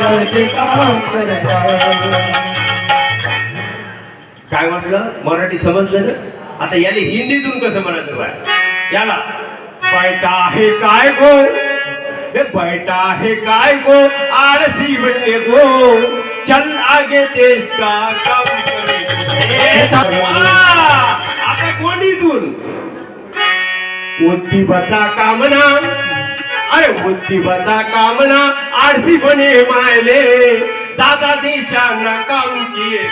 देशाचे काम करणार. काय म्हटलं? मराठी समजलं ना? आता याला हिंदीतून कसं म्हणायचं बाय? याला बैठा है काय गो, हे बैठा है काय गो, आळसी बनले गो, चल आगे देश का काम करे. आता गोंडीतून उद्दी बता कामना, अरे उद्दी बता कामना, आळसी बने मायले, दादा देशांना काम किए.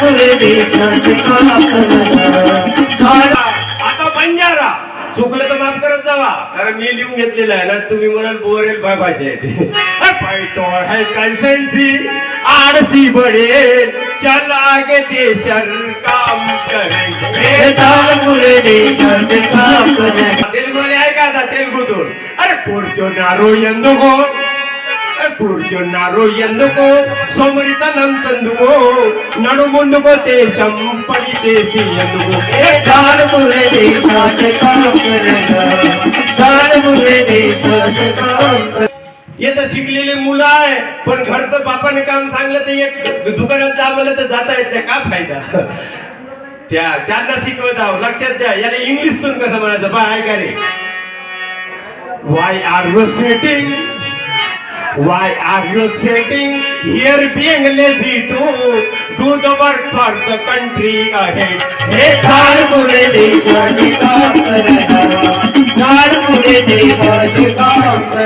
पुरे देशाचे काम करणार. आता बंजारा चुकलं तर माफ करत जावा, कारण मी लिहून घेतलेलं आहे ना. तुम्ही म्हणाल बोरेल भाषा आहे ते. बैठो है कंसेंसी, आळसी बढेल, चल आगे देशार काम करेंगे. पुरे देशाचे काम करणार. तेलुगुले ऐका आता तेलुगुतून. अरे కూర్చున్నారు ఎందుకో, కూర్చున్నారు ఎందుకో, సోమరితనంతెందుకో, నడు ముందుకో దేశం పడితేసి ఎందుకు. पुरे देशाचे काम करणार. पुरे देशाचे काम करणार. येतं शिकलेले मुलं आहे, पण घरचं बापाने काम सांगलं तर एक दुकानात जा म्हणलं तर जाता येत नाही. का फायदा? त्यांना शिकवत आहो. लक्षात द्या, याला इंग्लिशतून कसं म्हणायचं बा ऐका रे. Why are you sitting, why are you sitting here being lazy to do the work for the country ahead. पुरे देशाचे काम करणार. पुरे देशाचे काम करणार.